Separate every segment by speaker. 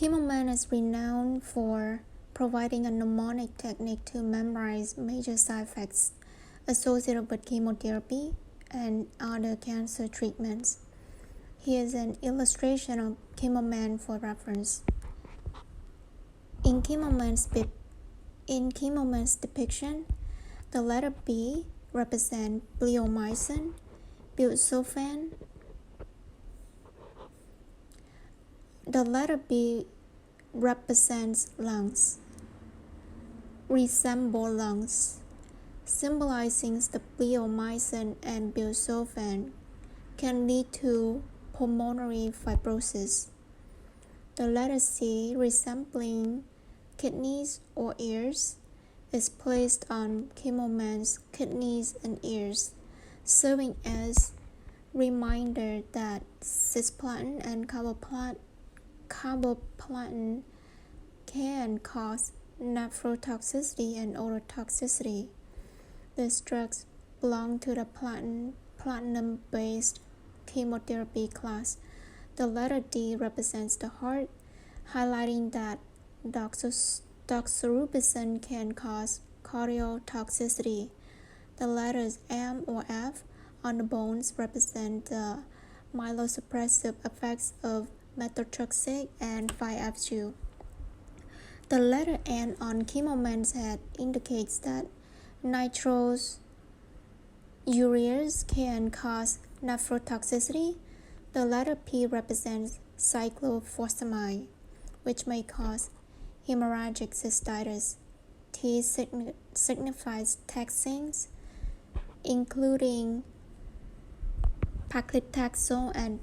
Speaker 1: Chemoman is renowned for providing a mnemonic technique to memorize major side effects associated with chemotherapy and other cancer treatments. Here is an illustration of Chemoman for reference. In Chemoman's depiction, the letter B represents bleomycin, busulfan. The letter B represents lungs, resemble lungs, symbolizing the bleomycin and busulfan can lead to pulmonary fibrosis. The letter C, resembling kidneys or ears, is placed on Chemoman's kidneys and ears, serving as reminder that cisplatin and carboplatin can cause nephrotoxicity and ototoxicity. These drugs belong to the platinum-based chemotherapy class. The letter D represents the heart, highlighting that doxorubicin can cause cardiotoxicity. The letters M or F on the bones represent the myelosuppressive effects of methotrexate and 5-FU. The letter N on Chemoman's head indicates that nitrous ureas can cause nephrotoxicity. The letter P represents cyclophosphamide, which may cause hemorrhagic cystitis. T signifies taxanes, including paclitaxel and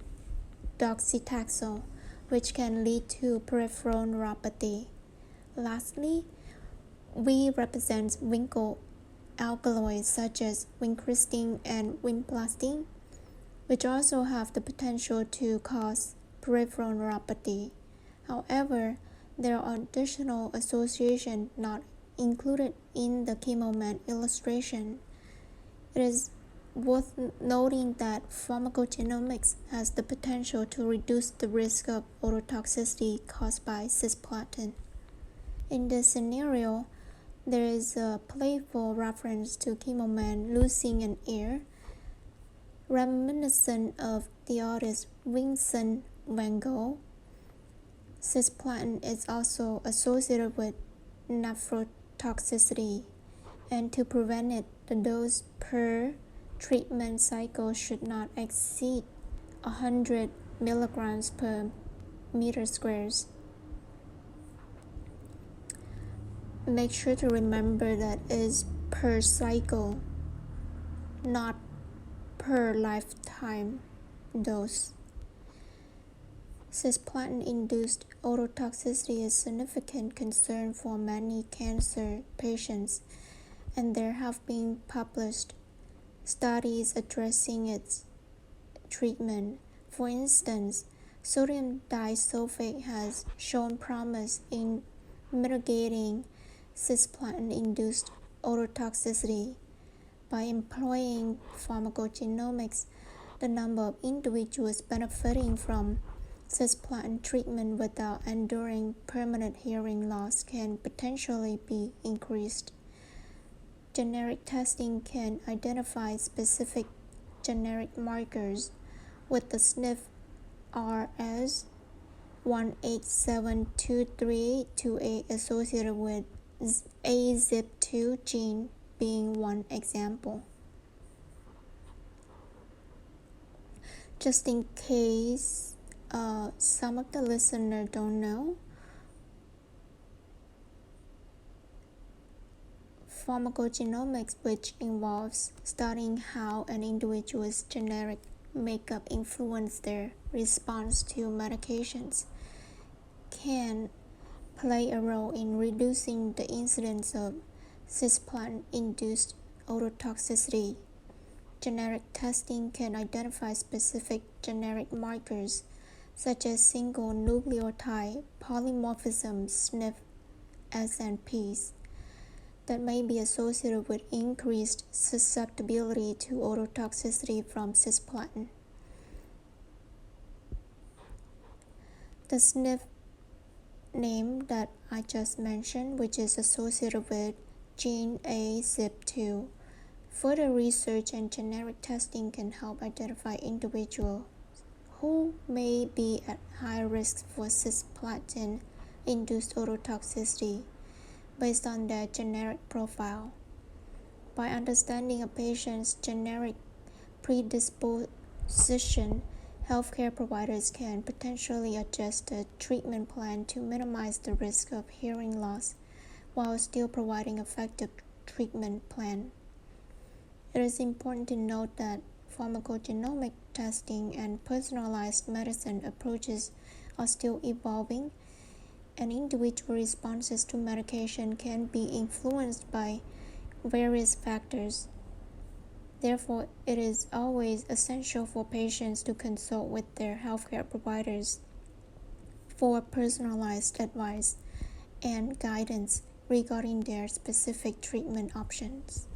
Speaker 1: docetaxel, which can lead to peripheral neuropathy. Lastly, V represents Winkel alkaloids such as vincristine and vinblastine, which also have the potential to cause peripheral neuropathy. However, there are additional associations not included in the Chemoman illustration. It is worth noting that pharmacogenomics has the potential to reduce the risk of ototoxicity caused by cisplatin. In this scenario, there is a playful reference to Chemoman losing an ear, reminiscent of the artist Vincent van Gogh. Cisplatin is also associated with nephrotoxicity, and to prevent it, the dose per treatment cycle should not exceed 100 milligrams per meter squares. Make sure to remember that it is per cycle, not per lifetime dose. Cisplatin-induced ototoxicity is a significant concern for many cancer patients, and there have been published studies addressing its treatment. For instance, sodium disulfate has shown promise in mitigating cisplatin-induced ototoxicity. By employing pharmacogenomics, the number of individuals benefiting from cisplatin treatment without enduring permanent hearing loss can potentially be increased. Generic testing can identify specific generic markers, with the SNP RS 1872328 associated with AZIP2 gene being one example. Just in case some of the listeners don't know, pharmacogenomics, which involves studying how an individual's genetic makeup influences their response to medications, can play a role in reducing the incidence of cisplatin-induced ototoxicity. Generic testing can identify specific generic markers, such as single nucleotide polymorphism SNP SNPs, that may be associated with increased susceptibility to ototoxicity from cisplatin. The SNP name that I just mentioned, which is associated with gene AZIP2. Further research and generic testing can help identify individuals who may be at high risk for cisplatin-induced ototoxicity based on their genetic profile. By understanding a patient's genetic predisposition, healthcare providers can potentially adjust the treatment plan to minimize the risk of hearing loss while still providing effective treatment plan. It is important to note that pharmacogenomic testing and personalized medicine approaches are still evolving, and individual responses to medication can be influenced by various factors. Therefore, it is always essential for patients to consult with their healthcare providers for personalized advice and guidance regarding their specific treatment options.